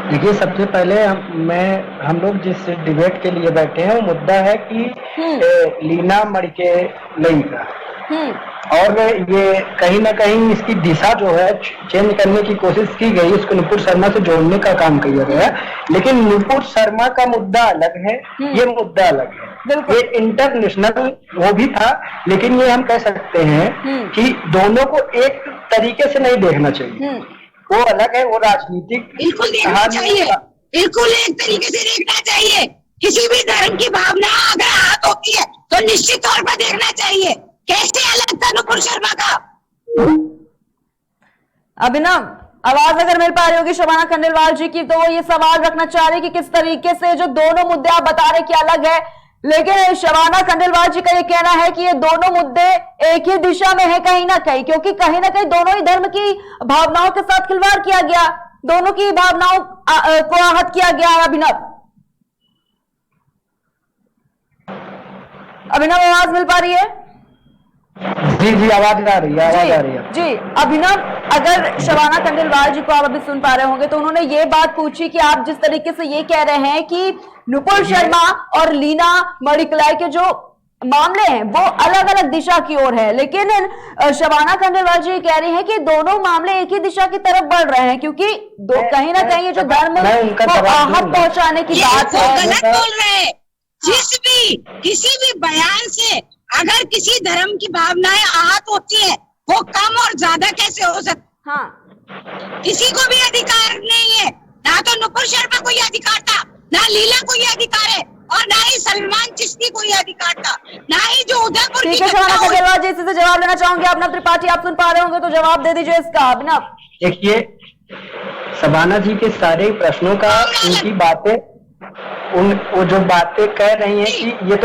देखिए, सबसे पहले हम लोग जिस डिबेट के लिए बैठे हैं वो मुद्दा है कि लीना मड़के लई का, और ये कहीं ना कहीं इसकी दिशा जो है चेंज करने की कोशिश की गई, उसको नुपुर शर्मा से जोड़ने का काम किया गया। लेकिन नुपुर शर्मा का मुद्दा अलग है, ये मुद्दा अलग है, ये इंटरनेशनल वो भी था। लेकिन ये हम कह सकते हैं कि दोनों को एक तरीके से नहीं देखना चाहिए, वो अलग है, वो राजनीतिक बिल्कुल देखना चाहिए, बिल्कुल एक तरीके से देखना चाहिए। किसी भी धर्म की भावना अगर आहत होती है तो निश्चित तौर पर देखना चाहिए। कैसे अलग था नुपुर शर्मा का? अभिनव, आवाज अगर मिल पा रही होगी शबाना खंडेलवाल जी की, तो वो ये सवाल रखना चाह रही कि किस तरीके से जो दोनों मुद्दे आप बता रहे कि अलग है, लेकिन शबाना खंडेलवाल जी का ये कहना है कि ये दोनों मुद्दे एक ही दिशा में है कहीं ना कहीं, क्योंकि कहीं ना कहीं दोनों ही धर्म की भावनाओं के साथ खिलवाड़ किया गया, दोनों की भावनाओं को आहत किया गया। अभिनव, आवाज मिल पा रही है? जी, आवाज आ रही है, आवाज आ रही है जी। अभिनव, अगर शबाना खंडेलवाल जी को आप अभी सुन पा रहे होंगे तो उन्होंने ये बात पूछी कि आप जिस तरीके से ये कह रहे हैं कि नुपुर शर्मा और लीना मणिकलाई के जो मामले हैं वो अलग अलग दिशा की ओर है, लेकिन शबाना खंडेलवाल जी कह रही हैं कि दोनों मामले एक ही दिशा की तरफ बढ़ रहे हैं, क्योंकि दो कहीं ना कहीं ये जो धर्म को आहत पहुंचाने की बात वो है। गलत बोल रहे हैं। किसी भी बयान से अगर किसी धर्म की भावनाएं आहत होती है, वो कम और ज्यादा कैसे हो सकता? हाँ, किसी को भी अधिकार नहीं है, ना तो नुपुर शर्मा को यह अधिकार था, ना लीला को यह अधिकार है, और ना ही सलमान चिश्ती को यह अधिकार था, ना ही जो उदयपुर ठीक है शबाना खंडेलवाल जी, इसी से जवाब लेना चाहूंगे। अभिनव त्रिपाठी आप सुन पा रहे होंगे तो जवाब दे दीजिए इसका। अभिनव, देखिए, शबाना जी के सारे प्रश्नों का उनकी बातें वो जो बातें कह रही हैं कि ये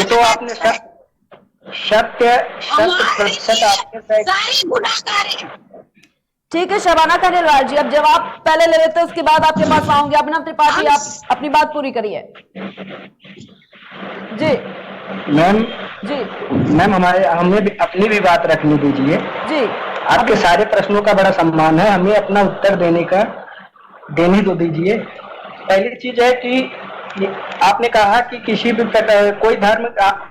तो आपने शत प्रतिशत आपने सारे गुनाहगार हैं। ठीक है शबाना खंडेलवाल जी, अब जवाब पहले ले लेते हैं, उसके बाद आपके पास आऊंगे। अभिनव त्रिपाठी आप अपनी बात पूरी करिए। जी मैम हमें अपनी भी बात रखने दीजिए जी। आपके सारे प्रश्नों का बड़ा सम्मान है, हमें अपना उत्तर देने तो दीजिए। पहली चीज है कि आपने कहा कि किसी भी प्रकार कोई धर्म,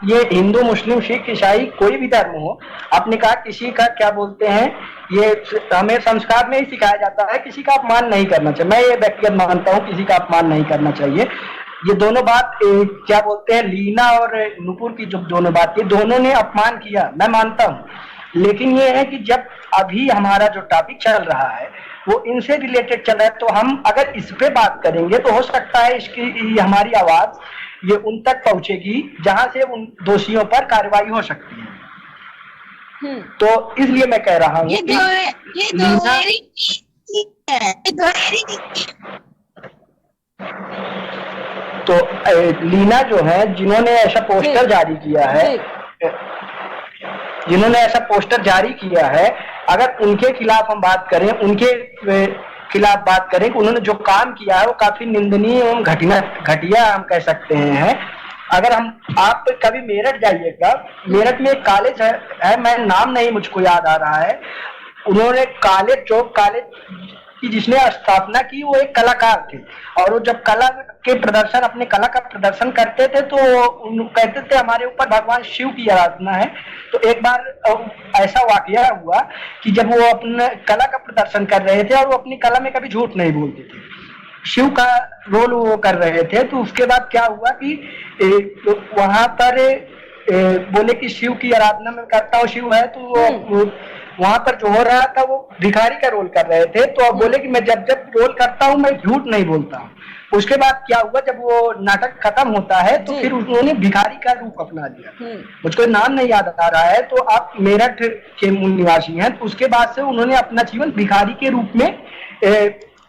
ये हिंदू मुस्लिम सिख ईसाई कोई भी धर्म हो, आपने कहा किसी का क्या बोलते हैं, ये हमें संस्कार में ही सिखाया जाता है किसी का अपमान नहीं करना चाहिए। मैं ये व्यक्तिगत मानता हूँ किसी का अपमान नहीं करना चाहिए। ये दोनों बात क्या बोलते हैं, लीना और नुपुर की जो दोनों बात, ये दोनों ने अपमान किया, मैं मानता हूँ। लेकिन ये है कि जब अभी हमारा जो टॉपिक चल रहा है वो इनसे रिलेटेड चल रहा है, तो हम अगर इस पे बात करेंगे तो हो सकता है इसकी हमारी आवाज ये उन तक पहुंचेगी जहां से उन दोषियों पर कार्रवाई हो सकती है। तो इसलिए मैं कह रहा हूँ तो लीना जो है जिन्होंने ऐसा पोस्टर जारी किया है, अगर उनके खिलाफ हम बात करें, उनके खिलाफ बात करें कि उन्होंने जो काम किया है वो काफी निंदनीय एवं घटिया हम कह सकते हैं। अगर आप कभी मेरठ जाइएगा, मेरठ में एक कॉलेज है, मैं नाम नहीं मुझको याद आ रहा है, उन्होंने कॉलेज की जिसने स्थापना की वो एक कलाकार थे, और वो जब कला के प्रदर्शन अपने कला का प्रदर्शन करते थे तो कहते थे हमारे ऊपर भगवान शिव की आराधना है। तो एक बार ऐसा वाकया हुआ कि जब वो अपने कला का प्रदर्शन कर रहे थे और वो अपनी कला में कभी झूठ नहीं बोलते थे, शिव का रोल वो कर रहे थे, तो उसके बाद क्या हुआ कि वहां पर बोले कि शिव की आराधना में करता हूँ, शिव है, तो वो वहां पर जो हो रहा था वो भिखारी का रोल कर रहे थे। तो अब बोले कि मैं जब रोल करता हूँ मैं झूठ नहीं बोलता हूँ। उसके बाद क्या हुआ, जब वो नाटक खत्म होता है तो फिर उन्होंने भिखारी का रूप अपना लिया, मुझको नाम नहीं याद आ रहा है, तो आप मेरठ के मूल निवासी हैं, तो उसके बाद से उन्होंने अपना जीवन भिखारी के रूप में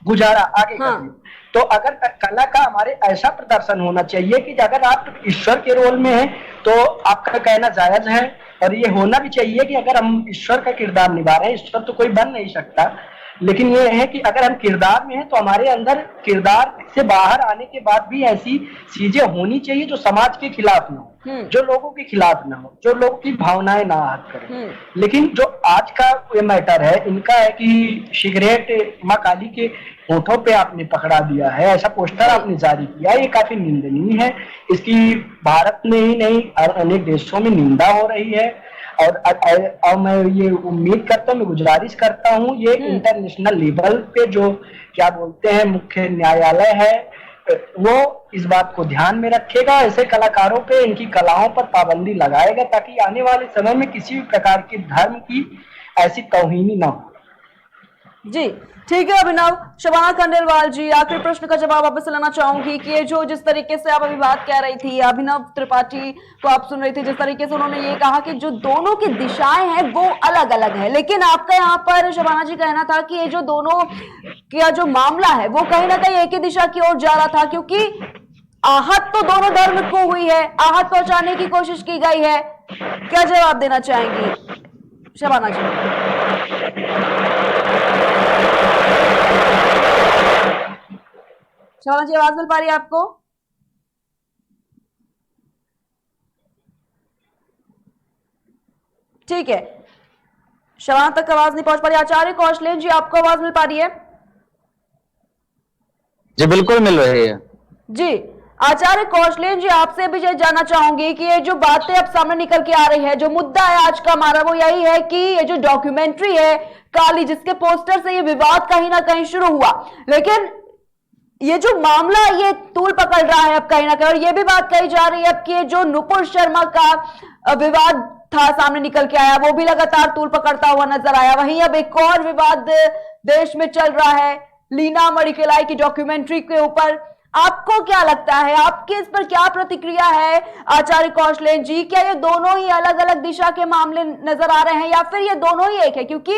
गुजारा आगे कर दिया। तो अगर कला का हमारे ऐसा प्रदर्शन होना चाहिए कि अगर आप ईश्वर के रोल में हैं तो आपका कहना जायज है, और ये होना भी चाहिए कि अगर हम ईश्वर का किरदार निभा रहे हैं, ईश्वर तो कोई बन नहीं सकता, लेकिन ये है कि अगर हम किरदार में हैं तो हमारे अंदर किरदार से बाहर आने के बाद भी ऐसी चीजें होनी चाहिए जो समाज के खिलाफ ना हो, जो लोगों के खिलाफ ना हो, जो लोगों की भावनाएं ना आहत करें। लेकिन जो आज का ये मैटर है इनका है कि सिगरेट माँ काली के होठों पे आपने पकड़ा दिया है, ऐसा पोस्टर आपने जारी किया, ये काफी निंदनीय है। इसकी भारत में ही नहीं अनेक देशों में निंदा हो रही है, और मैं ये उम्मीद करता हूँ, मैं गुजारिश करता हूँ, ये इंटरनेशनल लेवल पे जो क्या बोलते हैं मुख्य न्यायालय है वो इस बात को ध्यान में रखेगा, ऐसे कलाकारों पे इनकी कलाओं पर पाबंदी लगाएगा, ताकि आने वाले समय में किसी भी प्रकार के धर्म की ऐसी तौहीनी ना हो। जी ठीक है अभिनव। शबाना खंडेलवाल जी, आखिरी प्रश्न का जवाब आपसे लेना चाहूंगी कि ये जो जिस तरीके से आप अभी बात कह रही थी, अभिनव त्रिपाठी को आप सुन रही थी, जिस तरीके से उन्होंने ये कहा कि जो दोनों की दिशाएं हैं वो अलग अलग है, लेकिन आपका यहाँ पर शबाना जी कहना था कि ये जो दोनों का जो मामला है वो कहीं ना कहीं एक ही दिशा की ओर जा रहा था, क्योंकि आहत तो दोनों धर्म को हुई है, आहत पहुंचाने की कोशिश की गई है। क्या जवाब देना चाहेंगी शबाना जी? शबाना जी आवाज मिल पा रही है आपको? ठीक है, शबाना तक आवाज नहीं पहुंच पा रही। आचार्य कौशलेन जी, आपको आवाज मिल पा रही है? जी बिल्कुल मिल रही है। जी आचार्य कौशलेन जी, आपसे भी ये जानना चाहूंगी कि ये जो बातें अब सामने निकल के आ रही है, जो मुद्दा है आज का हमारा वो यही है कि ये जो डॉक्यूमेंट्री है काली, जिसके पोस्टर से ये विवाद कहीं ना कहीं शुरू हुआ, लेकिन ये जो मामला ये तूल पकड़ रहा है अब कहीं ना कहीं, और ये भी बात कही जा रही है अब कि ये जो नुपुर शर्मा का विवाद था सामने निकल के आया, वो भी लगातार तूल पकड़ता हुआ नजर आया। वहीं अब एक और विवाद देश में चल रहा है लीना मणिकलाई की डॉक्यूमेंट्री के ऊपर। आपको क्या लगता है, आपकी इस पर क्या प्रतिक्रिया है आचार्य कौशलेन जी? क्या ये दोनों ही अलग अलग दिशा के मामले नजर आ रहे हैं या फिर ये दोनों ही एक है? क्योंकि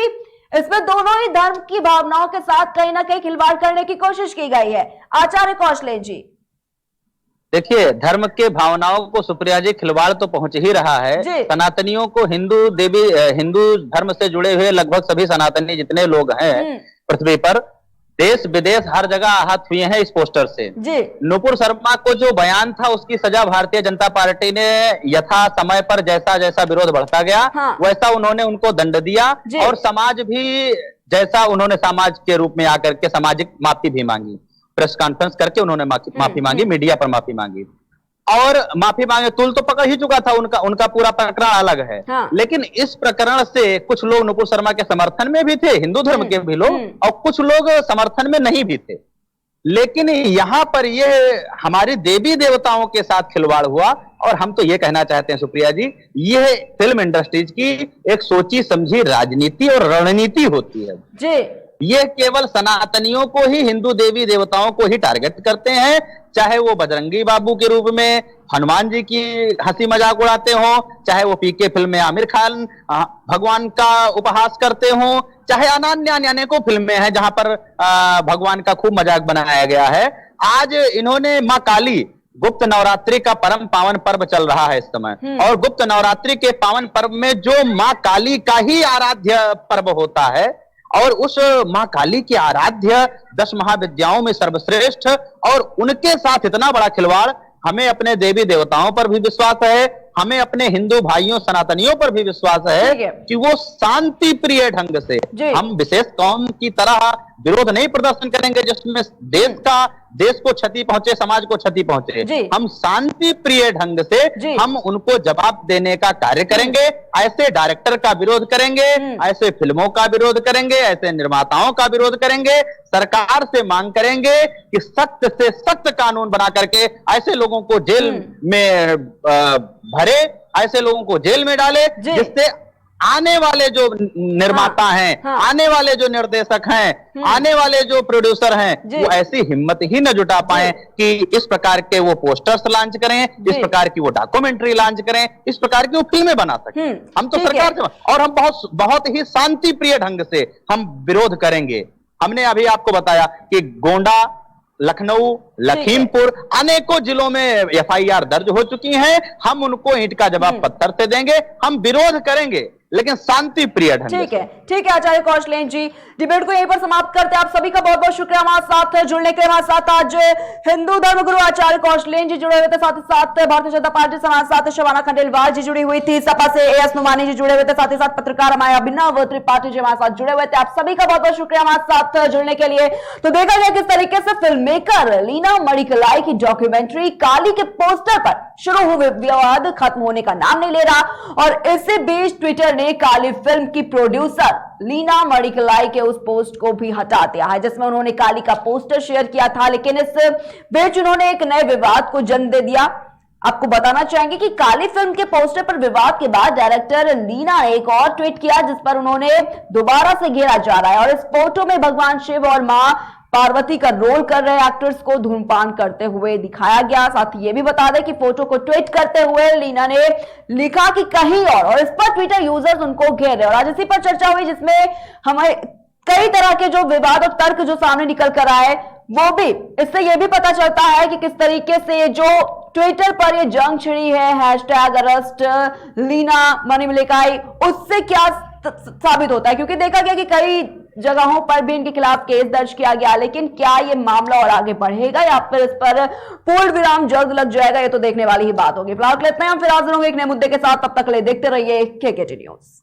इसमें दोनों ही धर्म की भावनाओं के साथ कहीं ना कहीं खिलवाड़ करने की कोशिश की गई है। आचार्य कौशलेन जी, देखिए, धर्म के भावनाओं को सुप्रिया जी खिलवाड़ तो पहुंच ही रहा है। सनातनियों को हिंदू धर्म से जुड़े हुए लगभग सभी सनातनी जितने लोग हैं पृथ्वी पर, देश विदेश हर जगह आहत हुए हैं इस पोस्टर से। नुपुर शर्मा को जो बयान था उसकी सजा भारतीय जनता पार्टी ने यथा समय पर जैसा जैसा विरोध बढ़ता गया वैसा उन्होंने उनको दंड दिया, और समाज भी जैसा उन्होंने समाज के रूप में आकर के सामाजिक माफी भी मांगी, प्रेस कॉन्फ्रेंस करके उन्होंने माफी मांगी, मीडिया पर माफी मांगी और माफी मांगे। तुल तो पकड़ ही चुका था, उनका पूरा प्रकरण अलग है। लेकिन इस प्रकरण से कुछ लोग नुपुर शर्मा के समर्थन में भी थे, हिंदू धर्म के भी लोग, और कुछ लोग समर्थन में नहीं भी थे। लेकिन यहां पर ये हमारी देवी देवताओं के साथ खिलवाड़ हुआ, और हम तो ये कहना चाहते हैं सुप्रिया जी, ये फिल्म इंडस्ट्रीज की एक सोची समझी राजनीति और रणनीति होती है जी। ये केवल सनातनियों को ही, हिंदू देवी देवताओं को ही टारगेट करते हैं, चाहे वो बजरंगी बाबू के रूप में हनुमान जी की हंसी मजाक उड़ाते हो, चाहे वो पीके फिल्म में आमिर खान भगवान का उपहास करते हो, चाहे अनेकों फिल्में हैं जहां पर भगवान का खूब मजाक बनाया गया है। आज इन्होंने मां काली, गुप्त नवरात्रि का परम पावन पर्व चल रहा है इस समय, और गुप्त नवरात्रि के पावन पर्व में जो मां काली का ही आराध्य पर्व होता है, और उस मां काली की आराध्य 10 महाविद्याओं में सर्वश्रेष्ठ, और उनके साथ इतना बड़ा खिलवाड़। हमें अपने देवी देवताओं पर भी विश्वास है, हमें अपने हिंदू भाइयों सनातनियों पर भी विश्वास है कि वो शांति प्रिय ढंग से, हम विशेष कौम की तरह विरोध नहीं प्रदर्शन करेंगे जिसमें देश को क्षति पहुंचे, समाज को क्षति पहुंचे। हम शांति प्रिय ढंग से हम उनको जवाब देने का कार्य करेंगे। ऐसे डायरेक्टर का विरोध करेंगे, ऐसे फिल्मों का विरोध करेंगे, ऐसे निर्माताओं का विरोध करेंगे, सरकार से मांग करेंगे कि सख्त से सख्त कानून बना करके ऐसे लोगों को जेल में भरे, ऐसे लोगों को जेल में डाले, जिससे आने वाले जो निर्माता हैं, आने वाले जो निर्देशक हैं, आने वाले जो प्रोड्यूसर हैं, वो ऐसी हिम्मत ही न जुटा पाए कि इस प्रकार के वो पोस्टर्स लॉन्च करें, इस प्रकार की वो डॉक्यूमेंट्री लॉन्च करें, इस प्रकार की वो फिल्में बना सकें। हम तो सरकार से, और हम बहुत ही शांति प्रिय ढंग से हम विरोध करेंगे। हमने अभी आपको बताया कि गोंडा, लखनऊ, लखीमपुर अनेकों जिलों में एफआईआर दर्ज हो चुकी हैं। हम उनको ईंट का जवाब पत्थर से देंगे, हम विरोध करेंगे लेकिन शांति प्रिय ढंग से। ठीक है आचार्य कौशलेन जी, डिबेट को यहीं पर समाप्त करते हैं। आप सभी का बहुत बहुत शुक्रिया हमारे साथ जुड़ने के लिए। हमारे साथ आज हिंदू धर्मगुरु आचार्य कौशलेन जी जुड़े हुए थे, साथ ही साथ भारतीय जनता पार्टी से हमारे साथ शबाना खंडेलवाल जी जुड़ी हुई थी, सपा से एएस नुमानी जी जुड़े हुए थे, साथ ही साथ पत्रकार हमारे अभिनव त्रिपाठी जी हमारे साथ जुड़े हुए थे। आप सभी का बहुत बहुत शुक्रिया हमारे साथ जुड़ने के लिए। तो देखा जाए किस तरीके से फिल्म मेकर लीना मणिकलाई की डॉक्यूमेंट्री काली के पोस्टर पर शुरू हुए विवाद खत्म होने का नाम नहीं ले रहा, और इसी बीच ट्विटर ने काली फिल्म की प्रोड्यूसर लीना मणिकलाई के उस पोस्ट को भी हटा दिया है जिसमें उन्होंने काली का पोस्टर शेयर किया था। लेकिन इस बीच उन्होंने एक नए विवाद को जन्म दे दिया। आपको बताना चाहेंगे कि काली फिल्म के पोस्टर पर विवाद के बाद डायरेक्टर लीना ने एक और ट्वीट किया जिस पर उन्होंने दोबारा से घेरा जा रहा है, और इस फोटो में भगवान शिव और मां पार्वती का रोल कर रहे एक्टर्स को धूम्रपान करते हुए दिखाया गया। साथ ही ये भी बता दें कि फोटो को ट्वीट करते हुए लीना ने लिखा कि कहीं और इस पर ट्विटर यूजर्स उनको घेर रहे। और आज इसी पर चर्चा हुई जिसमें हमें कई तरह के जो विवाद और तर्क जो सामने निकल कर आए, वो भी इससे ये भी पता चलता है कि किस तरीके से जो ट्विटर पर ये जंग छिड़ी है हैशटैग अरेस्ट लीना मणिकलाई, उससे क्या साबित होता है, क्योंकि देखा गया कि कई जगहों पर भी इनके खिलाफ केस दर्ज किया गया। लेकिन क्या ये मामला और आगे बढ़ेगा या फिर इस पर पूर्ण विराम जल्द लग जाएगा, ये तो देखने वाली ही बात होगी। फिलहाल लेते हैं हम, फिर हाजिर होंगे एक नए मुद्दे के साथ। तब तक के लिए देखते रहिए KKT न्यूज।